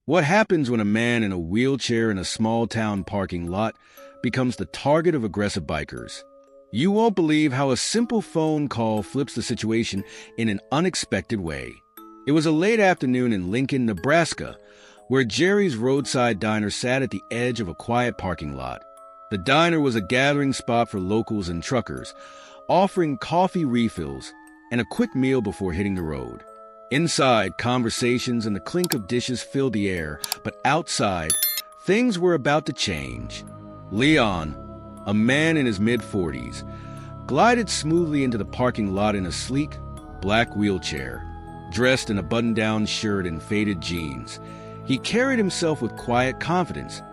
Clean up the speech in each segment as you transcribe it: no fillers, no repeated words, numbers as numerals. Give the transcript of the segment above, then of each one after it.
What happens when a man in a wheelchair in a small-town parking lot becomes the target of aggressive bikers? You won't believe how a simple phone call flips the situation in an unexpected way. It was a late afternoon in Lincoln, Nebraska, where Jerry's roadside diner sat at the edge of a quiet parking lot. The diner was a gathering spot for locals and truckers, offering coffee refills and a quick meal before hitting the road. Inside, conversations and the clink of dishes filled the air, but outside, things were about to change. Leon, a man in his mid-40s, glided smoothly into the parking lot in a sleek, black wheelchair. Dressed in a button-down shirt and faded jeans, he carried himself with quiet confidence,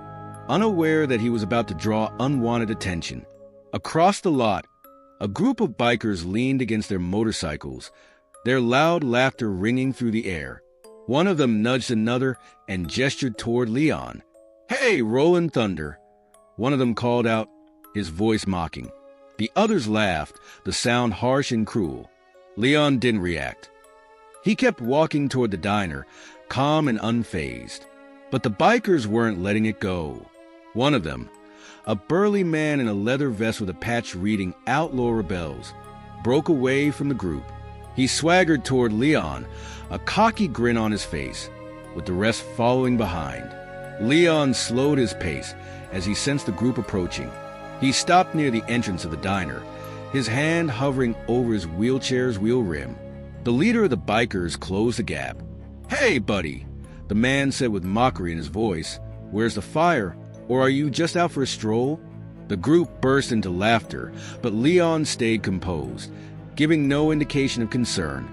unaware that he was about to draw unwanted attention. Across the lot, a group of bikers leaned against their motorcycles, their loud laughter ringing through the air. One of them nudged another and gestured toward Leon. "Hey, Rollin' Thunder!" One of them called out, his voice mocking. The others laughed, the sound harsh and cruel. Leon didn't react. He kept walking toward the diner, calm and unfazed. But the bikers weren't letting it go. One of them, a burly man in a leather vest with a patch reading "Outlaw Rebels," broke away from the group. He swaggered toward Leon, a cocky grin on his face, with the rest following behind. Leon slowed his pace as he sensed the group approaching. He stopped near the entrance of the diner, his hand hovering over his wheelchair's wheel rim. The leader of the bikers closed the gap. "Hey, buddy," the man said with mockery in his voice. "Where's the fire? Or are you just out for a stroll?" The group burst into laughter, but Leon stayed composed, giving no indication of concern.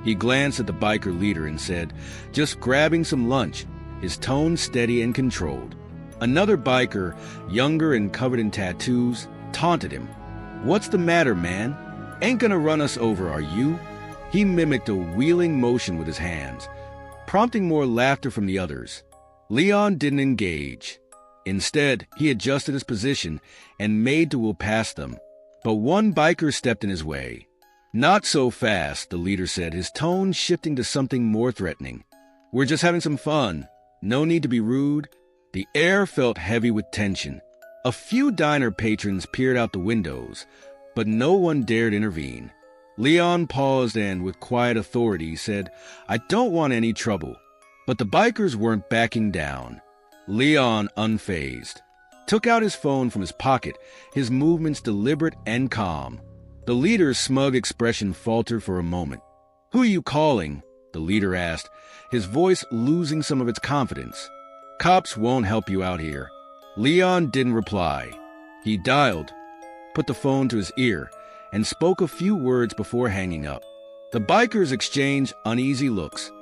He glanced at the biker leader and said, "Just grabbing some lunch," his tone steady and controlled. Another biker, younger and covered in tattoos, taunted him. "What's the matter, man? Ain't gonna run us over, are you?" He mimicked a wheeling motion with his hands, prompting more laughter from the others. Leon didn't engage. Instead, he adjusted his position and made to wheel past them. But one biker stepped in his way. "Not so fast," the leader said, his tone shifting to something more threatening. "We're just having some fun. No need to be rude." The air felt heavy with tension. A few diner patrons peered out the windows, but no one dared intervene. Leon paused and, with quiet authority, said, "I don't want any trouble." But the bikers weren't backing down. Leon, unfazed, took out his phone from his pocket, his movements deliberate and calm. The leader's smug expression faltered for a moment. "Who are you calling?" the leader asked, his voice losing some of its confidence. "Cops won't help you out here." Leon didn't reply. He dialed, put the phone to his ear, and spoke a few words before hanging up. The bikers exchanged uneasy looks,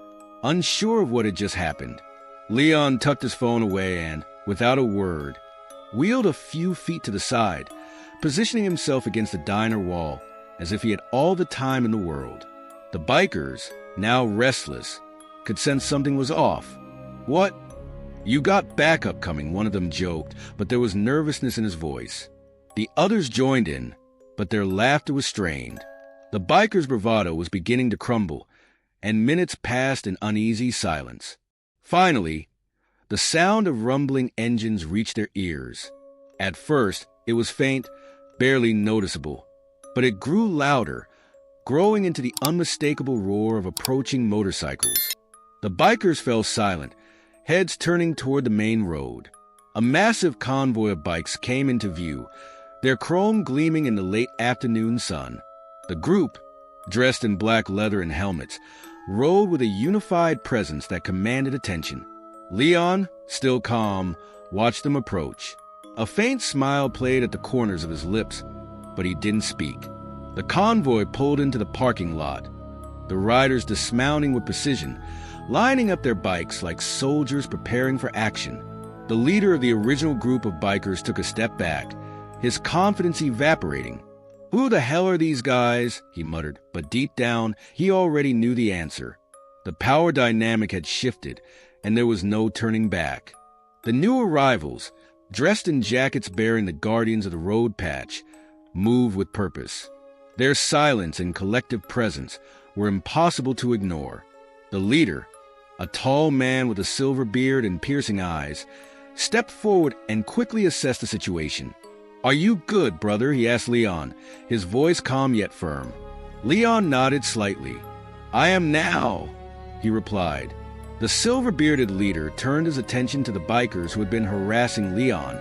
unsure of what had just happened. Leon tucked his phone away and, without a word, wheeled a few feet to the side, positioning himself against the diner wall as if he had all the time in the world. The bikers, now restless, could sense something was off. "What? You got backup coming," one of them joked, but there was nervousness in his voice. The others joined in, but their laughter was strained. The bikers' bravado was beginning to crumble, and minutes passed in uneasy silence. Finally, the sound of rumbling engines reached their ears. At first, it was faint, barely noticeable, but it grew louder, growing into the unmistakable roar of approaching motorcycles. The bikers fell silent, heads turning toward the main road. A massive convoy of bikes came into view, their chrome gleaming in the late afternoon sun. The group, dressed in black leather and helmets, rode with a unified presence that commanded attention. Leon, still calm, watched them approach. A faint smile played at the corners of his lips, but he didn't speak. The convoy pulled into the parking lot, the riders dismounting with precision, lining up their bikes like soldiers preparing for action. The leader of the original group of bikers took a step back, his confidence evaporating. "Who the hell are these guys?" he muttered, but deep down, he already knew the answer. The power dynamic had shifted, and there was no turning back. The new arrivals, dressed in jackets bearing the Guardians of the Road patch, moved with purpose. Their silence and collective presence were impossible to ignore. The leader, a tall man with a silver beard and piercing eyes, stepped forward and quickly assessed the situation. "Are you good, brother?" he asked Leon, his voice calm yet firm. Leon nodded slightly. "I am now," he replied. The silver-bearded leader turned his attention to the bikers who had been harassing Leon,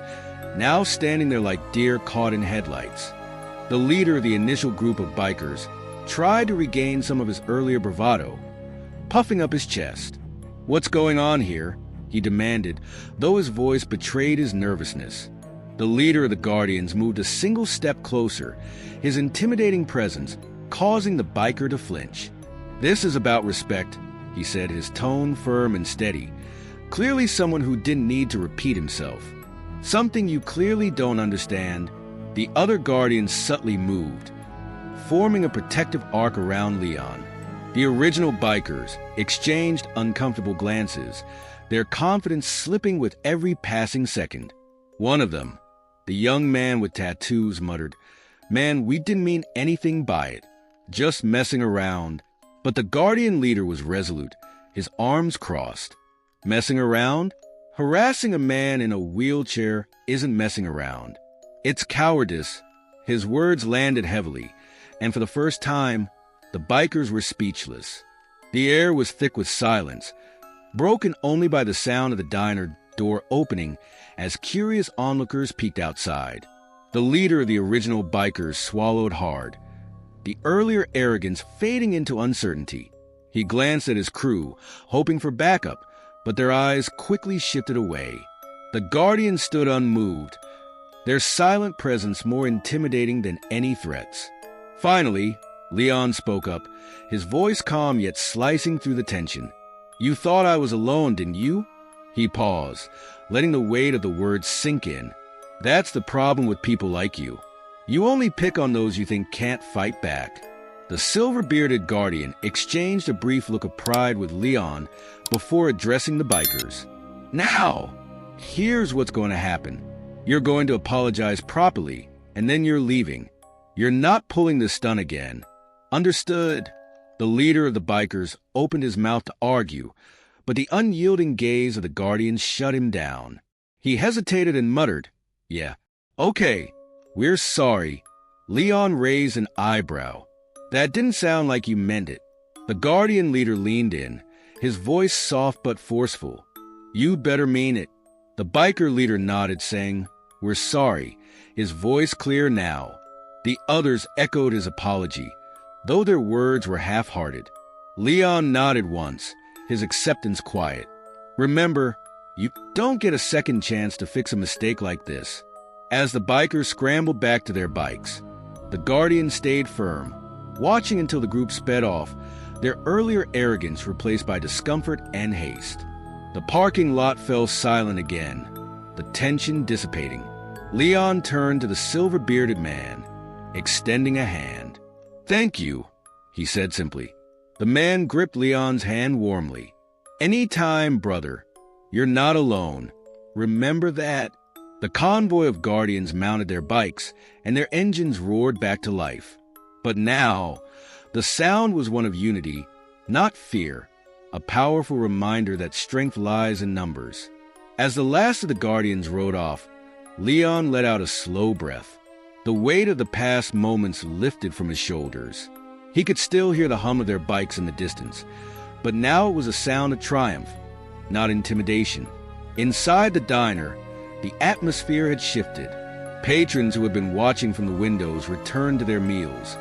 now standing there like deer caught in headlights. The leader of the initial group of bikers tried to regain some of his earlier bravado, puffing up his chest. "What's going on here?" he demanded, though his voice betrayed his nervousness. The leader of the Guardians moved a single step closer, his intimidating presence causing the biker to flinch. "This is about respect," he said, his tone firm and steady. Clearly someone who didn't need to repeat himself. "Something you clearly don't understand." The other Guardians subtly moved, forming a protective arc around Leon. The original bikers exchanged uncomfortable glances, their confidence slipping with every passing second. One of them, the young man with tattoos, muttered, "Man, we didn't mean anything by it. Just messing around." But the Guardian leader was resolute, his arms crossed. Messing around? Harassing a man in a wheelchair isn't messing around. It's cowardice. His words landed heavily, and for the first time, the bikers were speechless. The air was thick with silence, broken only by the sound of the diner door opening as curious onlookers peeked outside. The leader of the original bikers swallowed hard, the earlier arrogance fading into uncertainty. He glanced at his crew, hoping for backup, but their eyes quickly shifted away. The Guardians stood unmoved, their silent presence more intimidating than any threats. Finally, Leon spoke up, his voice calm yet slicing through the tension. "You thought I was alone, didn't you?" He paused, letting the weight of the words sink in. "That's the problem with people like you. You only pick on those you think can't fight back." The silver-bearded Guardian exchanged a brief look of pride with Leon before addressing the bikers. "Now, here's what's going to happen. You're going to apologize properly, and then you're leaving. You're not pulling this stunt again. Understood?" The leader of the bikers opened his mouth to argue, but the unyielding gaze of the Guardian shut him down. He hesitated and muttered, "Yeah, okay, we're sorry." Leon raised an eyebrow. "That didn't sound like you meant it." The Guardian leader leaned in, his voice soft but forceful. "You'd better mean it." The biker leader nodded, saying, "We're sorry," his voice clear now. The others echoed his apology, though their words were half-hearted. Leon nodded once, his acceptance quiet. "Remember, you don't get a second chance to fix a mistake like this." As the bikers scrambled back to their bikes, the Guardians stayed firm, watching until the group sped off, their earlier arrogance replaced by discomfort and haste. The parking lot fell silent again, the tension dissipating. Leon turned to the silver-bearded man, extending a hand. "Thank you," he said simply. The man gripped Leon's hand warmly. "Any time, brother. You're not alone. Remember that." The convoy of Guardians mounted their bikes, and their engines roared back to life. But now, the sound was one of unity, not fear, a powerful reminder that strength lies in numbers. As the last of the Guardians rode off, Leon let out a slow breath. The weight of the past moments lifted from his shoulders. He could still hear the hum of their bikes in the distance, but now it was a sound of triumph, not intimidation. Inside the diner, the atmosphere had shifted. Patrons who had been watching from the windows returned to their meals,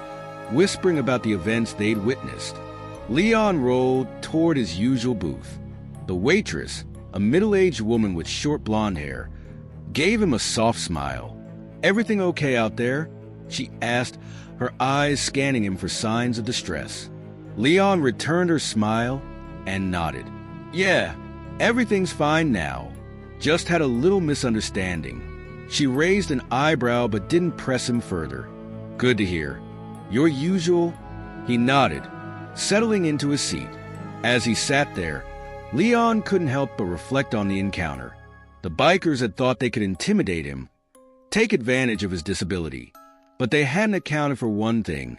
whispering about the events they'd witnessed. Leon rolled toward his usual booth. The waitress, a middle-aged woman with short blonde hair, gave him a soft smile. "Everything okay out there?" she asked, her eyes scanning him for signs of distress. Leon returned her smile and nodded. "Yeah, everything's fine now. Just had a little misunderstanding." She raised an eyebrow but didn't press him further. "Good to hear. Your usual?" He nodded, settling into his seat. As he sat there, Leon couldn't help but reflect on the encounter. The bikers had thought they could intimidate him, take advantage of his disability. But they hadn't accounted for one thing.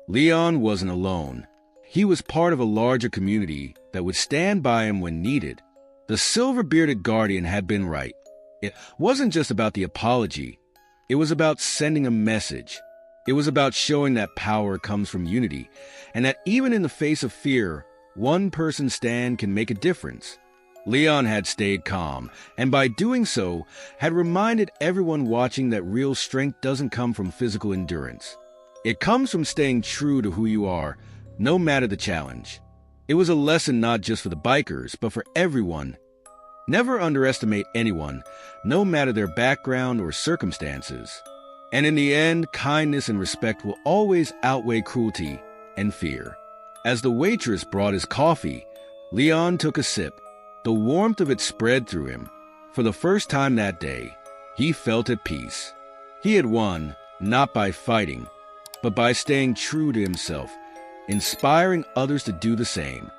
Leon wasn't alone. He was part of a larger community that would stand by him when needed. The silver-bearded guardian had been right. It wasn't just about the apology. It was about sending a message. It was about showing that power comes from unity, and that even in the face of fear, one person's stand can make a difference. Leon had stayed calm, and by doing so, had reminded everyone watching that real strength doesn't come from physical endurance. It comes from staying true to who you are, no matter the challenge. It was a lesson not just for the bikers, but for everyone. Never underestimate anyone, no matter their background or circumstances. And in the end, kindness and respect will always outweigh cruelty and fear. As the waitress brought his coffee, Leon took a sip. The warmth of it spread through him. For the first time that day, he felt at peace. He had won, not by fighting, but by staying true to himself, inspiring others to do the same.